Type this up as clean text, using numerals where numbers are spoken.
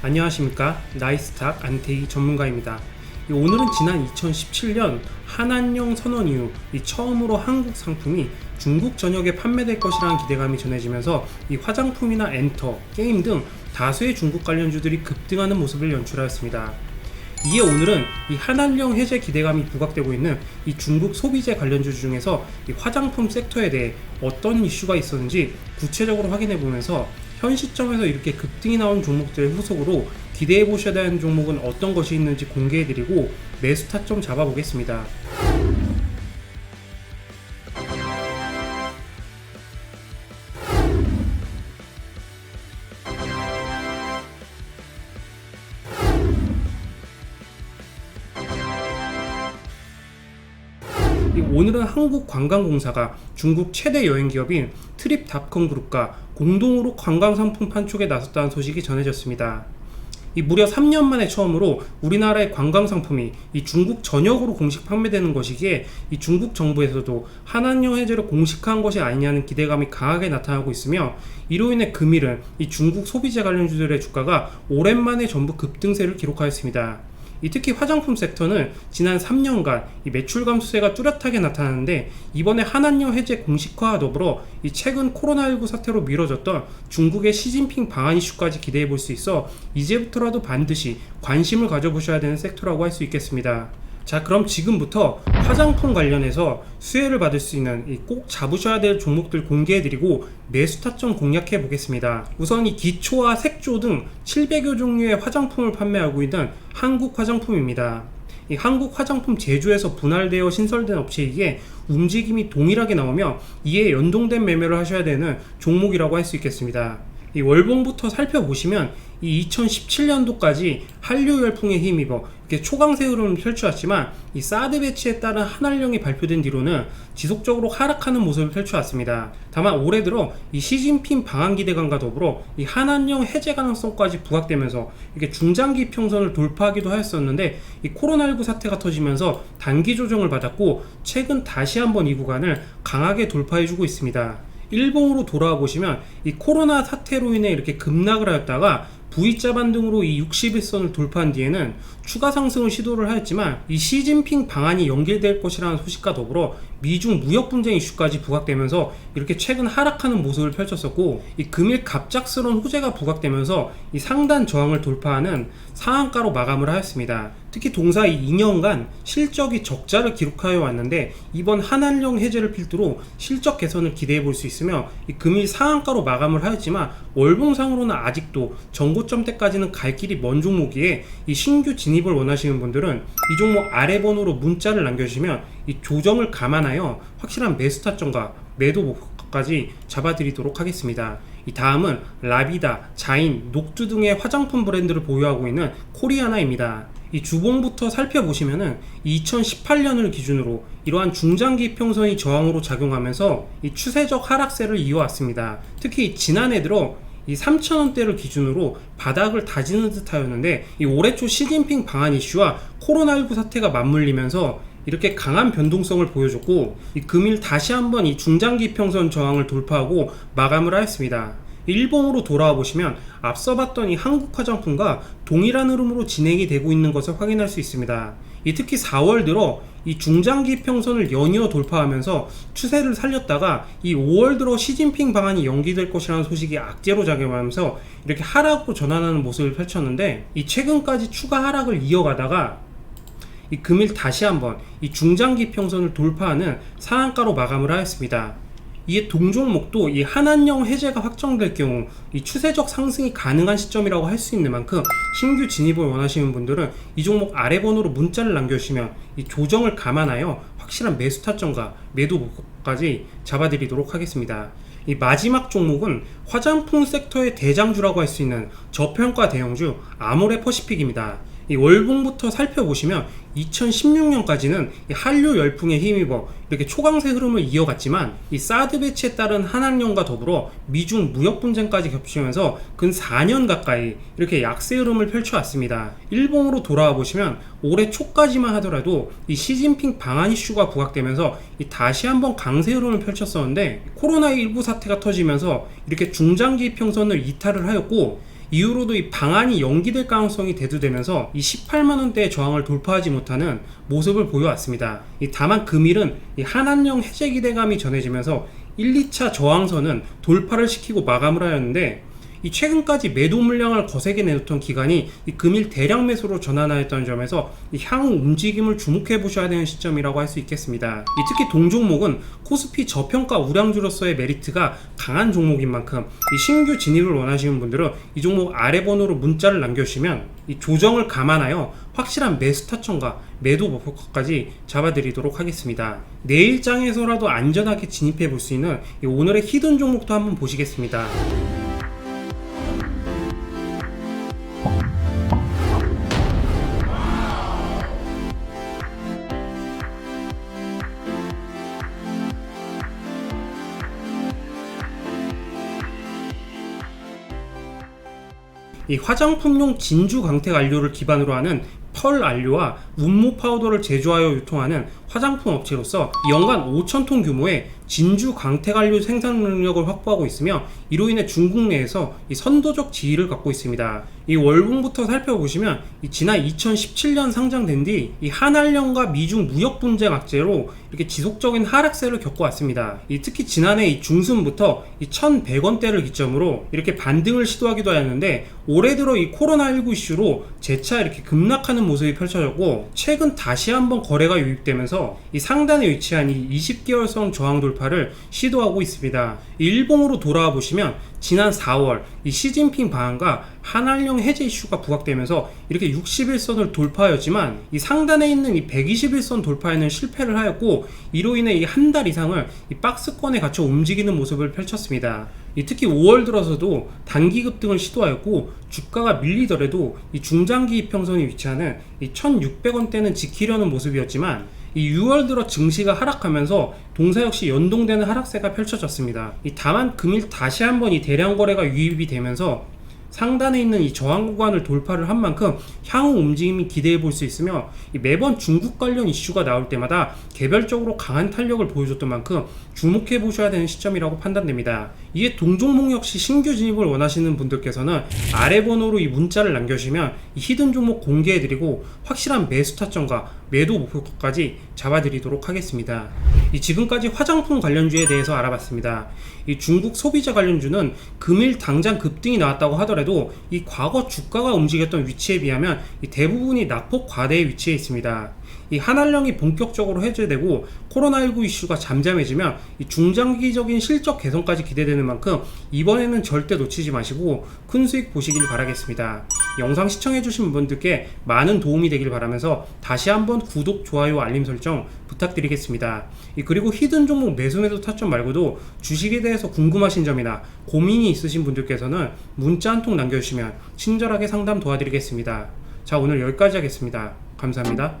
안녕하십니까, 나이스탁 안테이 전문가입니다. 오늘은 지난 2017년 한안령 선언 이후 처음으로 한국 상품이 중국 전역에 판매될 것이라는 기대감이 전해지면서 이 화장품이나 엔터, 게임 등 다수의 중국 관련주들이 급등하는 모습을 연출하였습니다. 이에 오늘은 이 한안령 해제 기대감이 부각되고 있는 이 중국 소비재 관련주 중에서 이 화장품 섹터에 대해 어떤 이슈가 있었는지 구체적으로 확인해 보면서 현 시점에서 이렇게 급등이 나온 종목들의 후속으로 기대해 보셔야 되는 종목은 어떤 것이 있는지 공개해 드리고 매수 타점 잡아 보겠습니다. 오늘은 한국관광공사가 중국 최대 여행기업인 트립닷컴 그룹과 공동으로 관광상품 판촉에 나섰다는 소식이 전해졌습니다. 무려 3년 만에 처음으로 우리나라의 관광상품이 중국 전역으로 공식 판매되는 것이기에 중국 정부에서도 한안령 해제를 공식화한 것이 아니냐는 기대감이 강하게 나타나고 있으며, 이로 인해 금일은 중국 소비재 관련주들의 주가가 오랜만에 전부 급등세를 기록하였습니다. 특히 화장품 섹터는 지난 3년간 매출 감소세가 뚜렷하게 나타났는데, 이번에 한안령 해제 공식화와 더불어 최근 코로나19 사태로 미뤄졌던 중국의 시진핑 방한 이슈까지 기대해 볼 수 있어 이제부터라도 반드시 관심을 가져보셔야 되는 섹터라고 할 수 있겠습니다. 자, 그럼 지금부터 화장품 관련해서 수혜를 받을 수 있는 꼭 잡으셔야 될 종목들 공개해드리고 매수 타점 공략해 보겠습니다. 우선 기초와 색조 등 700여 종류의 화장품을 판매하고 있는 한국 화장품입니다. 한국 화장품 제조에서 분할되어 신설된 업체이기에 움직임이 동일하게 나오며 이에 연동된 매매를 하셔야 되는 종목이라고 할 수 있겠습니다. 월봉부터 살펴보시면 2017년도까지 한류 열풍에 힘입어 이렇게 초강세 흐름을 펼쳐왔지만 사드 배치에 따른 한안령이 발표된 뒤로는 지속적으로 하락하는 모습을 펼쳐왔습니다. 다만 올해 들어 시진핑 방한 기대감과 더불어 한안령 해제 가능성까지 부각되면서 이렇게 중장기 평선을 돌파하기도 하였었는데, 코로나19 사태가 터지면서 단기 조정을 받았고 최근 다시 한번 이 구간을 강하게 돌파해주고 있습니다. 일봉으로 돌아와 보시면 코로나 사태로 인해 이렇게 급락을 하였다가 V자 반등으로 60일선을 돌파한 뒤에는 추가 상승을 시도를 하였지만 시진핑 방한이 연기될 것이라는 소식과 더불어 미중 무역 분쟁 이슈까지 부각되면서 이렇게 최근 하락하는 모습을 펼쳤었고, 금일 갑작스러운 호재가 부각되면서 상단 저항을 돌파하는 상한가로 마감을 하였습니다. 특히 동사 2년간 실적이 적자를 기록하여 왔는데 이번 한안령 해제를 필두로 실적 개선을 기대해 볼 수 있으며 금일 상한가로 마감을 하였지만 월봉상으로는 아직도 전고점대까지는 갈 길이 먼 종목이기에 신규 진입을 원하시는 분들은 이 종목 아래 번호로 문자를 남겨주시면 조정을 감안하여 확실한 매수 타점과 매도 목표까지 잡아드리도록 하겠습니다. 다음은 라비다, 자인, 녹두 등의 화장품 브랜드를 보유하고 있는 코리아나입니다. 주봉부터 살펴보시면은 2018년을 기준으로 이러한 중장기 평선이 저항으로 작용하면서 추세적 하락세를 이어왔습니다. 특히 지난해 들어 3,000원대를 기준으로 바닥을 다지는 듯 하였는데 올해 초 시진핑 방한 이슈와 코로나19 사태가 맞물리면서 이렇게 강한 변동성을 보여줬고 금일 다시 한번 중장기 평선 저항을 돌파하고 마감을 하였습니다. 일봉으로 돌아와 보시면 앞서 봤던 한국 화장품과 동일한 흐름으로 진행이 되고 있는 것을 확인할 수 있습니다. 특히 4월 들어 중장기 평선을 연이어 돌파하면서 추세를 살렸다가 5월 들어 시진핑 방한이 연기될 것이라는 소식이 악재로 작용하면서 이렇게 하락으로 전환하는 모습을 펼쳤는데 최근까지 추가 하락을 이어가다가 금일 다시 한번 중장기 평선을 돌파하는 상한가로 마감을 하였습니다. 이에 동종목도 한안령 해제가 확정될 경우 추세적 상승이 가능한 시점이라고 할 수 있는 만큼 신규 진입을 원하시는 분들은 이 종목 아래 번호로 문자를 남겨주시면 조정을 감안하여 확실한 매수 타점과 매도 목표까지 잡아드리도록 하겠습니다. 마지막 종목은 화장품 섹터의 대장주라고 할 수 있는 저평가 대형주 아모레 퍼시픽입니다. 월봉부터 살펴보시면 2016년까지는 한류 열풍에 힘입어 이렇게 초강세 흐름을 이어갔지만 사드 배치에 따른 한안령과 더불어 미중 무역 분쟁까지 겹치면서 근 4년 가까이 이렇게 약세 흐름을 펼쳐왔습니다. 일봉으로 돌아와 보시면 올해 초까지만 하더라도 시진핑 방한 이슈가 부각되면서 다시 한번 강세 흐름을 펼쳤었는데 코로나19 사태가 터지면서 이렇게 중장기 평선을 이탈을 하였고 이후로도 이 방한이 연기될 가능성이 대두되면서 이 18만원대의 저항을 돌파하지 못하는 모습을 보여왔습니다. 다만 금일은 이 한한령 해제 기대감이 전해지면서 1, 2차 저항선은 돌파를 시키고 마감을 하였는데, 이 최근까지 매도 물량을 거세게 내놓던 기간이 이 금일 대량 매수로 전환하였다는 점에서 이 향후 움직임을 주목해 보셔야 되는 시점이라고 할 수 있겠습니다. 특히 동종목은 코스피 저평가 우량주로서의 메리트가 강한 종목인 만큼 이 신규 진입을 원하시는 분들은 이 종목 아래 번호로 문자를 남겨주시면 이 조정을 감안하여 확실한 매수 타점과 매도 목표가까지 잡아드리도록 하겠습니다. 내일장에서라도 안전하게 진입해 볼 수 있는 이 오늘의 히든 종목도 한번 보시겠습니다. 이 화장품용 진주 강택 안료를 기반으로 하는 펄 안료와 운모 파우더를 제조하여 유통하는 화장품 업체로서 연간 5,000톤 규모의 진주 강택 안료 생산 능력을 확보하고 있으며, 이로 인해 중국 내에서 이 선도적 지위를 갖고 있습니다. 이 월봉부터 살펴보시면 지난 2017년 상장된 뒤 이 한한령과 미중 무역 분쟁 악재로 이렇게 지속적인 하락세를 겪어왔습니다. 특히 지난해 이 중순부터 1,100원대를 기점으로 이렇게 반등을 시도하기도 하였는데, 올해 들어 이 코로나19 이슈로 재차 이렇게 급락하는 모습이 펼쳐졌고, 최근 다시 한번 거래가 유입되면서 이 상단에 위치한 이 20개월선 저항 돌파를 시도하고 있습니다. 일봉으로 돌아와 보시면 지난 4월 이 시진핑 방한과 한한령 해제 이슈가 부각되면서 이렇게 61선을 돌파하였지만, 이 상단에 있는 이 121선 돌파에는 실패를 하였고, 이로 인해 이 한 달 이상을 이 박스권에 갇혀 움직이는 모습을 펼쳤습니다. 특히 5월 들어서도 단기 급등을 시도하였고, 주가가 밀리더라도 이 중장기 이평선이 위치하는 이 1,600원대는 지키려는 모습이었지만, 이 6월 들어 증시가 하락하면서 동사 역시 연동되는 하락세가 펼쳐졌습니다. 다만 금일 다시 한번 이 대량 거래가 유입이 되면서 상단에 있는 이 저항 구간을 돌파를 한 만큼 향후 움직임이 기대해 볼 수 있으며, 매번 중국 관련 이슈가 나올 때마다 개별적으로 강한 탄력을 보여줬던 만큼 주목해 보셔야 되는 시점이라고 판단됩니다. 이에 동종목 역시 신규 진입을 원하시는 분들께서는 아래 번호로 이 문자를 남겨주시면 이 히든 종목 공개해 드리고 확실한 매수 타점과 매도 목표가까지 잡아드리도록 하겠습니다. 지금까지 화장품 관련주에 대해서 알아봤습니다. 중국 소비자 관련주는 금일 당장 급등이 나왔다고 하더라도 이 과거 주가가 움직였던 위치에 비하면 대부분이 낙폭 과대에 위치해 있습니다. 한한령이 본격적으로 해제되고 코로나19 이슈가 잠잠해지면 중장기적인 실적 개선까지 기대되는 만큼 이번에는 절대 놓치지 마시고 큰 수익 보시길 바라겠습니다. 영상 시청해주신 분들께 많은 도움이 되길 바라면서 다시 한번 구독, 좋아요, 알림 설정 부탁드리겠습니다. 그리고 히든 종목 매수 타점 말고도 주식에 대해서 궁금하신 점이나 고민이 있으신 분들께서는 문자 한 통 남겨주시면 친절하게 상담 도와드리겠습니다. 자, 오늘 여기까지 하겠습니다. 감사합니다.